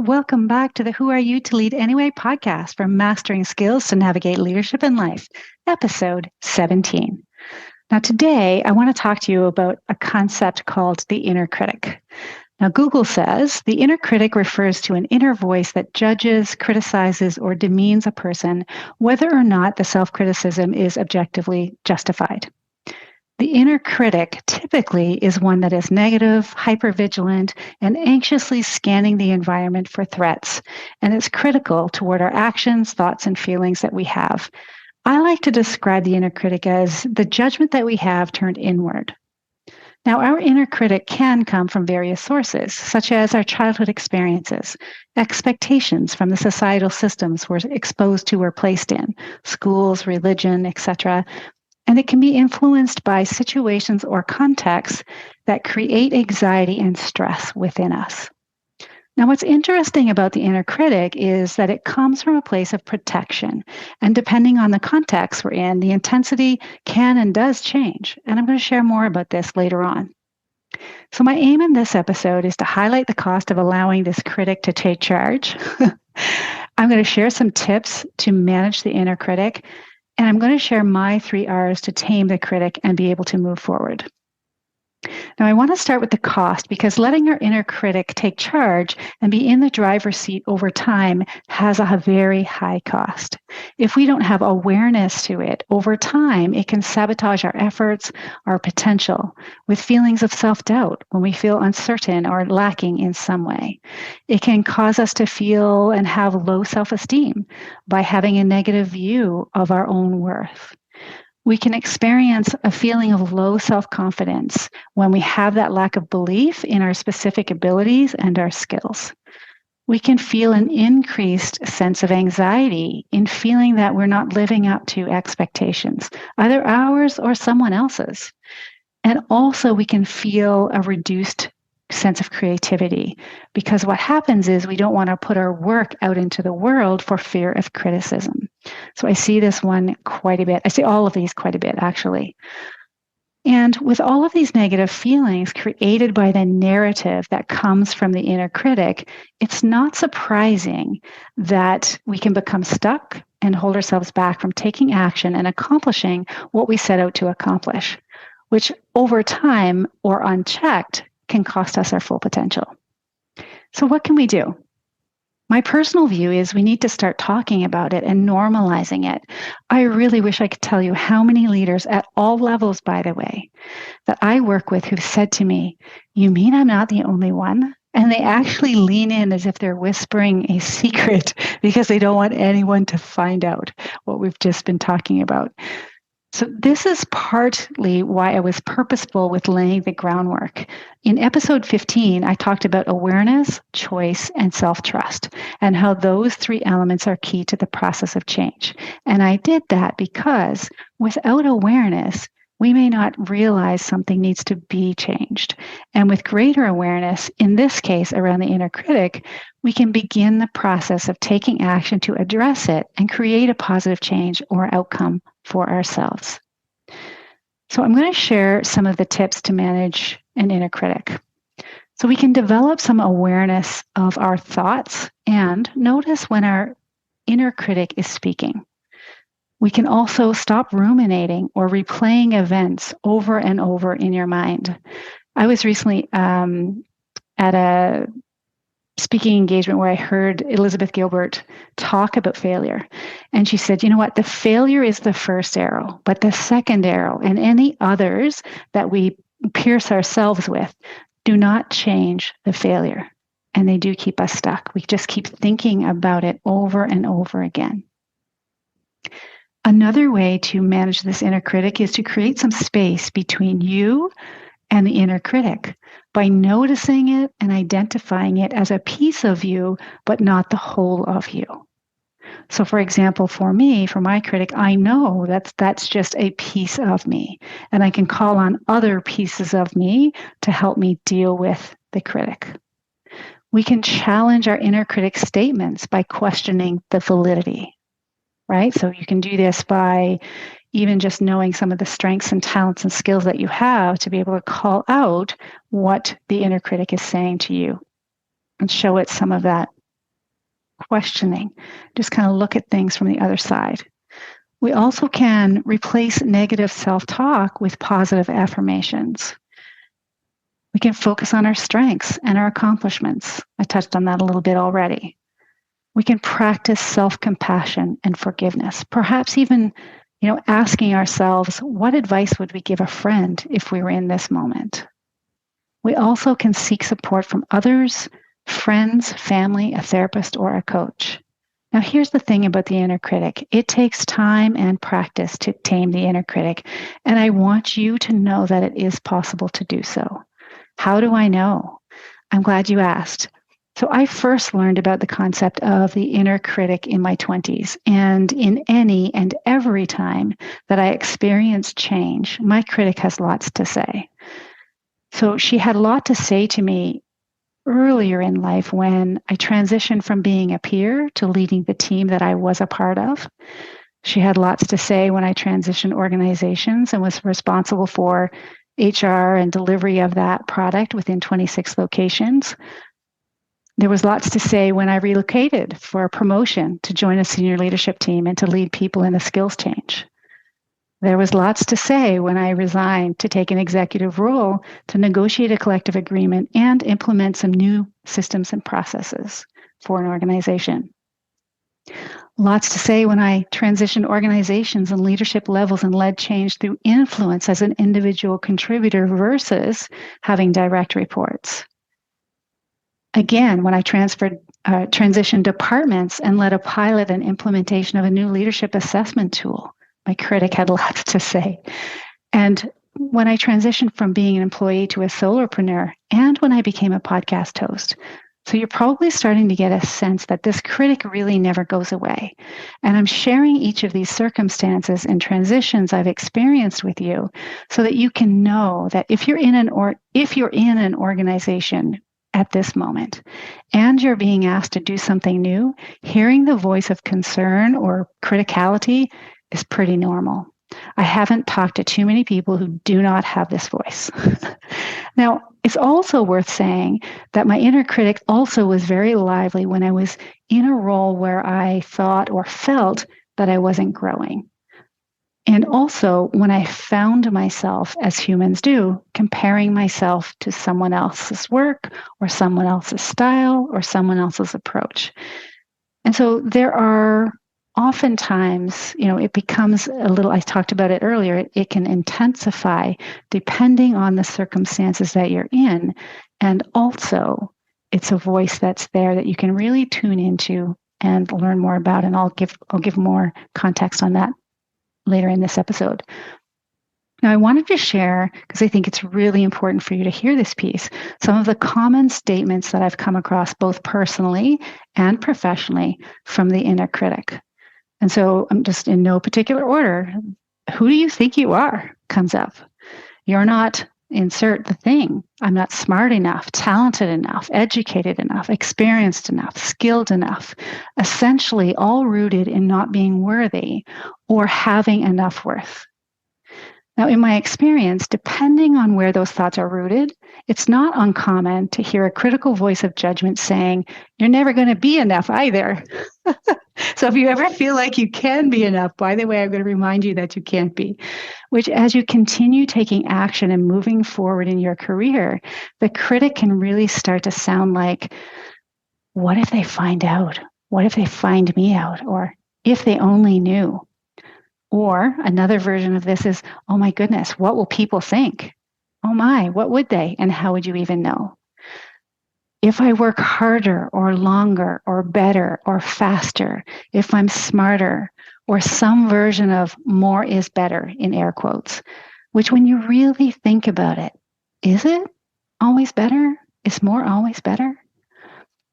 Welcome back to the Who Are You to Lead Anyway podcast for mastering skills to navigate leadership in life, episode 17. Now, today, I want to talk to you about a concept called the inner critic. Now, Google says the inner critic refers to an inner voice that judges, criticizes, or demeans a person, whether or not the self-criticism is objectively justified. The inner critic typically is one that is negative, hypervigilant, and anxiously scanning the environment for threats, and is critical toward our actions, thoughts, and feelings that we have. I like to describe the inner critic as the judgment that we have turned inward. Now, our inner critic can come from various sources, such as our childhood experiences, expectations from the societal systems we're exposed to or placed in, schools, religion, etc., and it can be influenced by situations or contexts that create anxiety and stress within us. Now, what's interesting about the inner critic is that it comes from a place of protection. And depending on the context we're in, the intensity can and does change. And I'm going to share more about this later on. So my aim in this episode is to highlight the cost of allowing this critic to take charge. I'm going to share some tips to manage the inner critic. And I'm going to share my 3 R's to tame the critic and be able to move forward. Now, I want to start with the cost because letting our inner critic take charge and be in the driver's seat over time has a very high cost. If we don't have awareness to it, over time, it can sabotage our efforts, our potential, with feelings of self-doubt when we feel uncertain or lacking in some way. It can cause us to feel and have low self-esteem by having a negative view of our own worth. We can experience a feeling of low self-confidence when we have that lack of belief in our specific abilities and our skills. We can feel an increased sense of anxiety in feeling that we're not living up to expectations, either ours or someone else's. And also we can feel a reduced sense of creativity because what happens is we don't want to put our work out into the world for fear of criticism. So I see this one quite a bit. I see all of these quite a bit, actually. And with all of these negative feelings created by the narrative that comes from the inner critic, it's not surprising that we can become stuck and hold ourselves back from taking action and accomplishing what we set out to accomplish, which over time or unchecked can cost us our full potential. So what can we do? My personal view is we need to start talking about it and normalizing it. I really wish I could tell you how many leaders at all levels, by the way, that I work with who've said to me, "You mean I'm not the only one?" And they actually lean in as if they're whispering a secret because they don't want anyone to find out what we've just been talking about. So this is partly why I was purposeful with laying the groundwork. In episode 15, I talked about awareness, choice, and self-trust, and how those 3 elements are key to the process of change. And I did that because without awareness, we may not realize something needs to be changed. And with greater awareness, in this case around the inner critic, we can begin the process of taking action to address it and create a positive change or outcome for ourselves. So I'm going to share some of the tips to manage an inner critic. So we can develop some awareness of our thoughts and notice when our inner critic is speaking. We can also stop ruminating or replaying events over and over in your mind. I was recently at a speaking engagement where I heard 𝗱𝗁𝗁𝗁𝗁𝗁 talk about failure. And she said, you know what, the failure is the first arrow, but the second arrow and any others that we pierce ourselves with do not change the failure. And they do keep us stuck. We just keep thinking about it over and over again. Another way to manage this inner critic is to create some space between you and the inner critic by noticing it and identifying it as a piece of you, but not the whole of you. So for example, for me, for my critic, I know that's just a piece of me, and I can call on other pieces of me to help me deal with the critic. We can challenge our inner critic statements by questioning the validity, right? So you can do this by even just knowing some of the strengths and talents and skills that you have to be able to call out what the inner critic is saying to you and show it some of that questioning, just kind of look at things from the other side. We also can replace negative self-talk with positive affirmations. We can focus on our strengths and our accomplishments. I touched on that a little bit already. We can practice self-compassion and forgiveness, perhaps even, asking ourselves, what advice would we give a friend if we were in this moment? We also can seek support from others, friends, family, a therapist, or a coach. Now, here's the thing about the inner critic. It takes time and practice to tame the inner critic, and I want you to know that it is possible to do so. How do I know? I'm glad you asked. So I first learned about the concept of the inner critic in my 20s, and in any and every time that I experience change, my critic has lots to say. So she had a lot to say to me earlier in life when I transitioned from being a peer to leading the team that I was a part of. She had lots to say when I transitioned organizations and was responsible for HR and delivery of that product within 26 locations. There was lots to say when I relocated for a promotion to join a senior leadership team and to lead people in a skills change. There was lots to say when I resigned to take an executive role to negotiate a collective agreement and implement some new systems and processes for an organization. Lots to say when I transitioned organizations and leadership levels and led change through influence as an individual contributor versus having direct reports. Again, when I transitioned departments and led a pilot and implementation of a new leadership assessment tool, my critic had lots to say. And when I transitioned from being an employee to a solopreneur, and when I became a podcast host. So you're probably starting to get a sense that this critic really never goes away. And I'm sharing each of these circumstances and transitions I've experienced with you so that you can know that if you're in an organization at this moment and you're being asked to do something new, hearing the voice of concern or criticality is pretty normal. I haven't talked to too many people who do not have this voice. Now, it's also worth saying that my inner critic also was very lively when I was in a role where I thought or felt that I wasn't growing. And also when I found myself, as humans do, comparing myself to someone else's work or someone else's style or someone else's approach. And so there are oftentimes, it becomes a little, I talked about it earlier, it can intensify depending on the circumstances that you're in. And also, it's a voice that's there that you can really tune into and learn more about. And I'll give more context on that later in this episode. Now, I wanted to share, because I think it's really important for you to hear this piece, some of the common statements that I've come across both personally and professionally from the inner critic. And so I'm just in no particular order. Who do you think you are? Comes up. You're not, insert the thing. I'm not smart enough, talented enough, educated enough, experienced enough, skilled enough. Essentially all rooted in not being worthy or having enough worth. Now, in my experience, depending on where those thoughts are rooted, it's not uncommon to hear a critical voice of judgment saying, you're never going to be enough either. So if you ever feel like you can be enough, by the way, I'm going to remind you that you can't be, which as you continue taking action and moving forward in your career, the critic can really start to sound like, what if they find out? What if they find me out? Or if they only knew? Or another version of this is, oh my goodness, what will people think? Oh my, what would they? And how would you even know? If I work harder or longer or better or faster, if I'm smarter, or some version of more is better in air quotes, which when you really think about it, is it always better? Is more always better?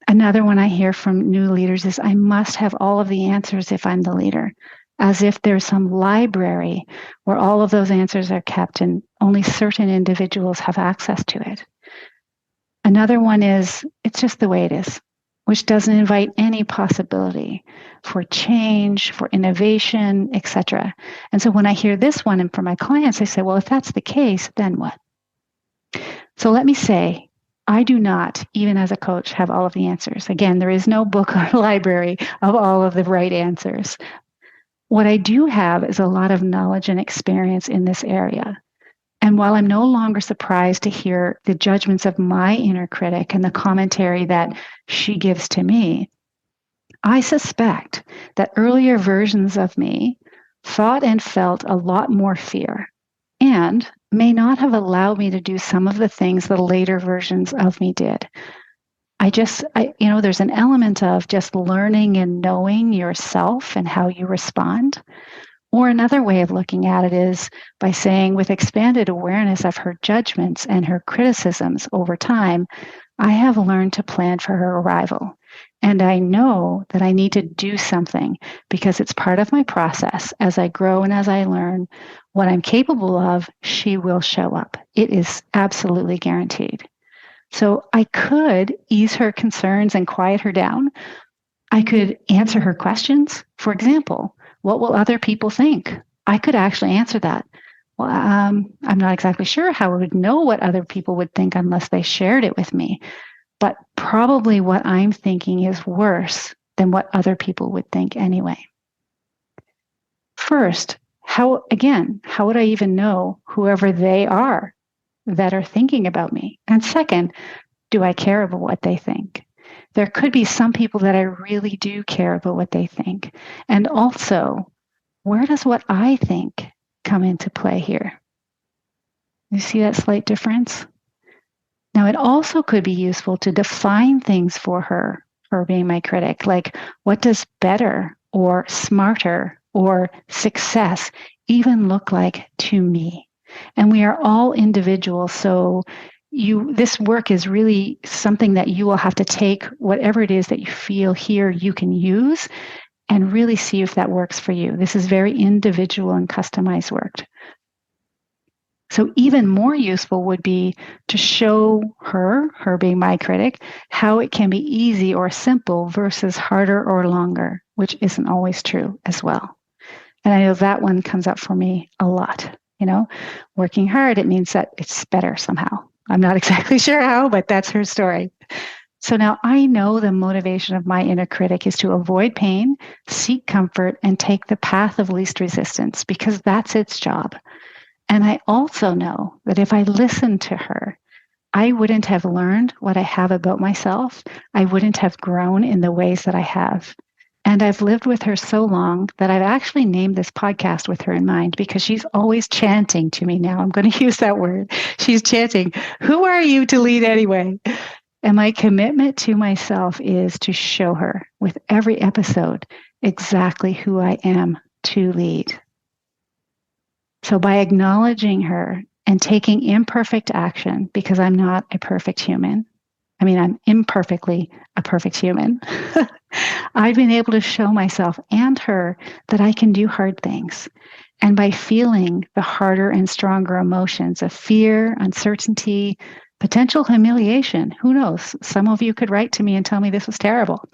Another one I hear from new leaders is, I must have all of the answers if I'm the leader. As if there's some library where all of those answers are kept and only certain individuals have access to it. Another one is, it's just the way it is, which doesn't invite any possibility for change, for innovation, etc. And so when I hear this one, and for my clients, I say, well, if that's the case, then what? So let me say, I do not, even as a coach, have all of the answers. Again, there is no book or library of all of the right answers. What I do have is a lot of knowledge and experience in this area. And while I'm no longer surprised to hear the judgments of my inner critic and the commentary that she gives to me, I suspect that earlier versions of me thought and felt a lot more fear and may not have allowed me to do some of the things the later versions of me did. There's an element of just learning and knowing yourself and how you respond. Or another way of looking at it is by saying, with expanded awareness of her judgments and her criticisms over time, I have learned to plan for her arrival. And I know that I need to do something because it's part of my process. As I grow and as I learn what I'm capable of, she will show up. It is absolutely guaranteed. So I could ease her concerns and quiet her down. I could answer her questions. For example, what will other people think? I could actually answer that. Well, I'm not exactly sure how I would know what other people would think unless they shared it with me. But probably what I'm thinking is worse than what other people would think anyway. First, how would I even know whoever they are that are thinking about me? And second, do I care about what they think? There could be some people that I really do care about what they think. And also, where does what I think come into play here? You see that slight difference? Now, it also could be useful to define things for her being my critic, like what does better or smarter or success even look like to me? And we are all individuals, so this work is really something that you will have to take whatever it is that you feel here you can use and really see if that works for you. This is very individual and customized work. So even more useful would be to show her being my critic, how it can be easy or simple versus harder or longer, which isn't always true as well. And I know that one comes up for me a lot. Working hard, it means that it's better somehow. I'm not exactly sure how, but that's her story. So now I know the motivation of my inner critic is to avoid pain, seek comfort, and take the path of least resistance because that's its job. And I also know that if I listened to her, I wouldn't have learned what I have about myself. I wouldn't have grown in the ways that I have. And I've lived with her so long that I've actually named this podcast with her in mind because she's always chanting to me now. I'm going to use that word. She's chanting, "Who are you to lead anyway?" And my commitment to myself is to show her with every episode exactly who I am to lead. So by acknowledging her and taking imperfect action, because I'm not a perfect human, I'm imperfectly a perfect human, I've been able to show myself and her that I can do hard things. And by feeling the harder and stronger emotions of fear, uncertainty, potential humiliation, who knows? Some of you could write to me and tell me this was terrible.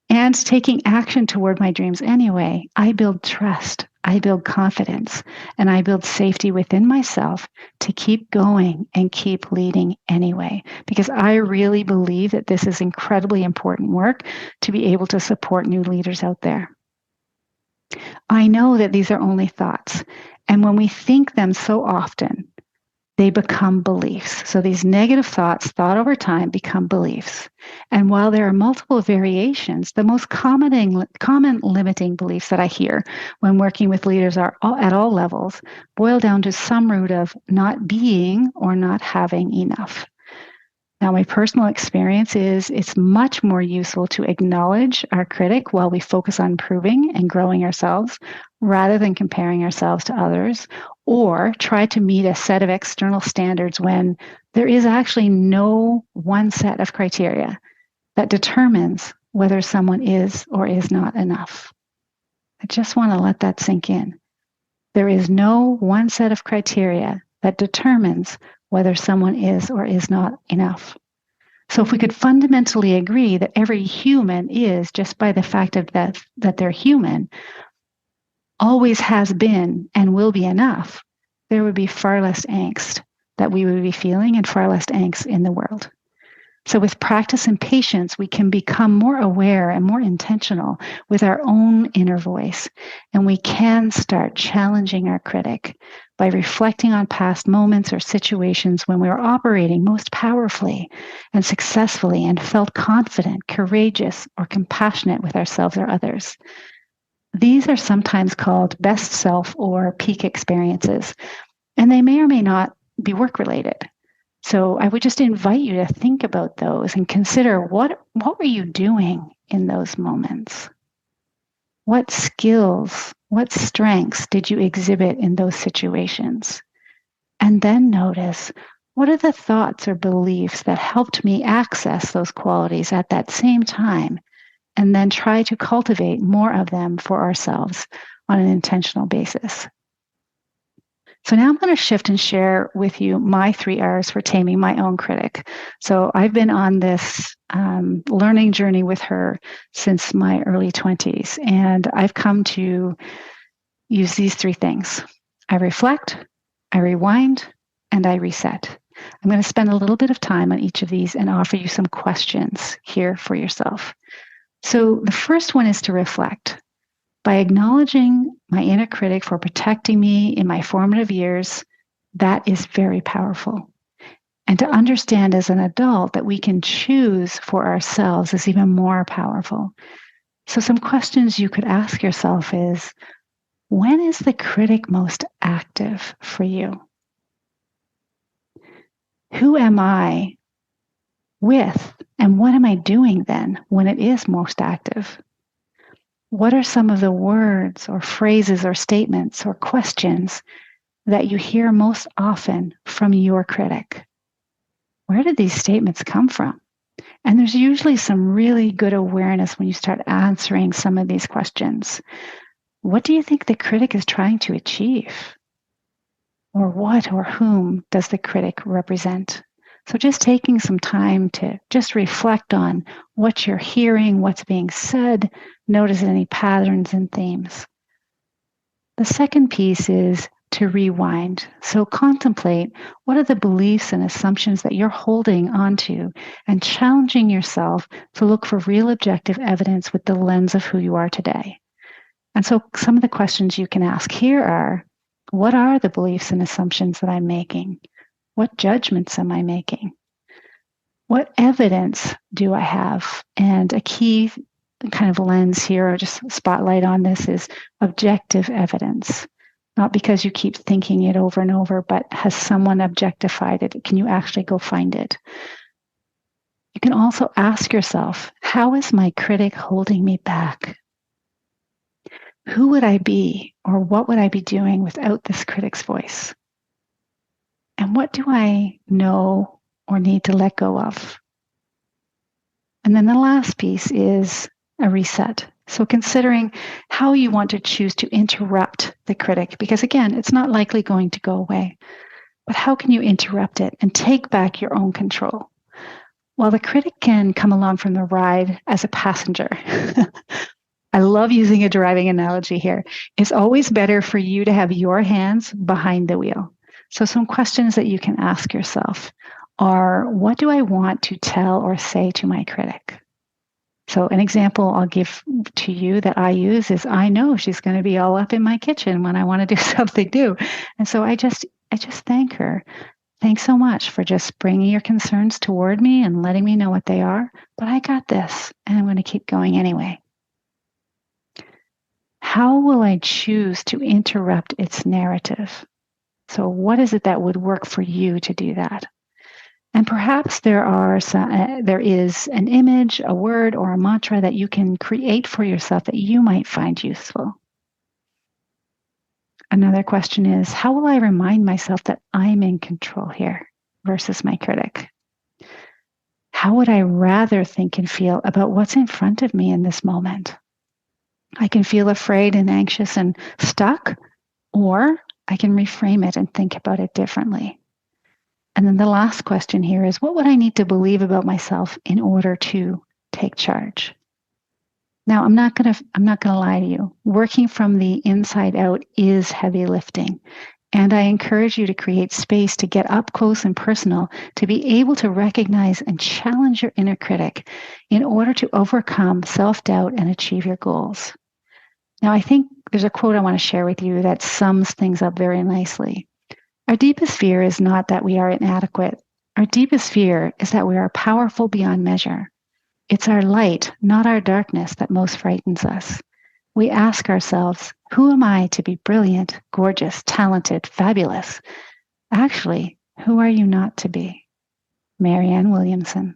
And taking action toward my dreams anyway, I build trust, I build confidence, and I build safety within myself to keep going and keep leading anyway. Because I really believe that this is incredibly important work to be able to support new leaders out there. I know that these are only thoughts, and when we think them so often, they become beliefs. So these negative thoughts, thought over time, become beliefs. And while there are multiple variations, the most common limiting beliefs that I hear when working with leaders at all levels boil down to some root of not being or not having enough. Now, my personal experience is it's much more useful to acknowledge our critic while we focus on improving and growing ourselves rather than comparing ourselves to others or try to meet a set of external standards when there is actually no one set of criteria that determines whether someone is or is not enough. I just want to let that sink in. There is no one set of criteria that determines whether someone is or is not enough. So if we could fundamentally agree that every human is, just by the fact of that they're human, always has been and will be enough, there would be far less angst. that we would be feeling and far less angst in the world. So with practice and patience, we can become more aware and more intentional with our own inner voice. And we can start challenging our critic by reflecting on past moments or situations when we were operating most powerfully and successfully and felt confident, courageous, or compassionate with ourselves or others. These are sometimes called best self or peak experiences, and they may or may not be work-related. So I would just invite you to think about those and consider what were you doing in those moments? What skills, what strengths did you exhibit in those situations? And then notice, what are the thoughts or beliefs that helped me access those qualities at that same time? And then try to cultivate more of them for ourselves on an intentional basis. So now I'm going to shift and share with you my 3 R's for taming my own critic. So I've been on this learning journey with her since my early 20s, and I've come to use these 3 things. I reflect, I rewind, and I reset. I'm going to spend a little bit of time on each of these and offer you some questions here for yourself. So the first one is to reflect. By acknowledging my inner critic for protecting me in my formative years, that is very powerful. And to understand as an adult that we can choose for ourselves is even more powerful. So some questions you could ask yourself is, when is the critic most active for you? Who am I with, and what am I doing then when it is most active? What are some of the words or phrases or statements or questions that you hear most often from your critic? Where did these statements come from? And there's usually some really good awareness when you start answering some of these questions. What do you think the critic is trying to achieve? Or what or whom does the critic represent? So just taking some time to just reflect on what you're hearing, what's being said, notice any patterns and themes. The second piece is to rewind. So contemplate what are the beliefs and assumptions that you're holding onto and challenging yourself to look for real objective evidence with the lens of who you are today. And so some of the questions you can ask here are, what are the beliefs and assumptions that I'm making? What judgments am I making? What evidence do I have? And a key kind of lens here, or just spotlight on this, is objective evidence. Not because you keep thinking it over and over, but has someone objectified it? Can you actually go find it? You can also ask yourself, how is my critic holding me back? Who would I be, or what would I be doing without this critic's voice? And what do I know or need to let go of? And then the last piece is a reset. So considering how you want to choose to interrupt the critic, because again, it's not likely going to go away. But how can you interrupt it and take back your own control? Well, the critic can come along from the ride as a passenger. I love using a driving analogy here. It's always better for you to have your hands behind the wheel. So some questions that you can ask yourself are, what do I want to tell or say to my critic? So an example I'll give to you that I use is, I know she's going to be all up in my kitchen when I want to do something new. And so I just thank her. Thanks so much for just bringing your concerns toward me and letting me know what they are. But I got this, and I'm going to keep going anyway. How will I choose to interrupt its narrative? So what is it that would work for you to do that? And perhaps there is an image, a word, or a mantra that you can create for yourself that you might find useful. Another question is, how will I remind myself that I'm in control here versus my critic? How would I rather think and feel about what's in front of me in this moment? I can feel afraid and anxious and stuck, or I can reframe it and think about it differently. And then the last question here is, what would I need to believe about myself in order to take charge? Now, I'm not going to lie to you. Working from the inside out is heavy lifting. And I encourage you to create space to get up close and personal, to be able to recognize and challenge your inner critic in order to overcome self-doubt and achieve your goals. Now, I think there's a quote I want to share with you that sums things up very nicely. Our deepest fear is not that we are inadequate. Our deepest fear is that we are powerful beyond measure. It's our light, not our darkness, that most frightens us. We ask ourselves, who am I to be brilliant, gorgeous, talented, fabulous? Actually, who are you not to be? Marianne Williamson.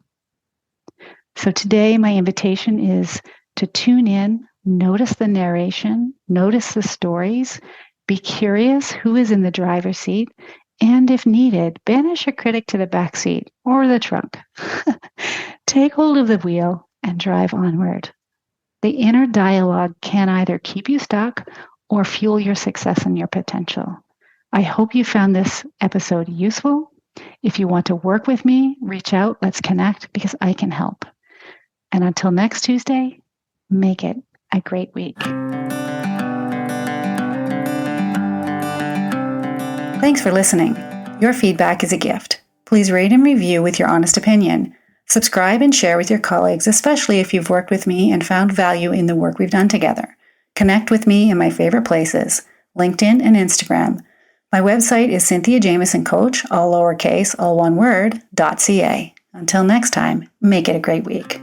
So today, my invitation is to tune in, notice the narration, notice the stories, be curious who is in the driver's seat, and if needed, banish a critic to the back seat or the trunk. Take hold of the wheel and drive onward. The inner dialogue can either keep you stuck or fuel your success and your potential. I hope you found this episode useful. If you want to work with me, reach out, let's connect, because I can help. And until next Tuesday, make it a great week. Thanks for listening. Your feedback is a gift. Please rate and review with your honest opinion. Subscribe and share with your colleagues, especially if you've worked with me and found value in the work we've done together. Connect with me in my favorite places, LinkedIn and Instagram. My website is Cynthia Jamieson Coach, all lowercase, all one word, .ca. Until next time, make it a great week.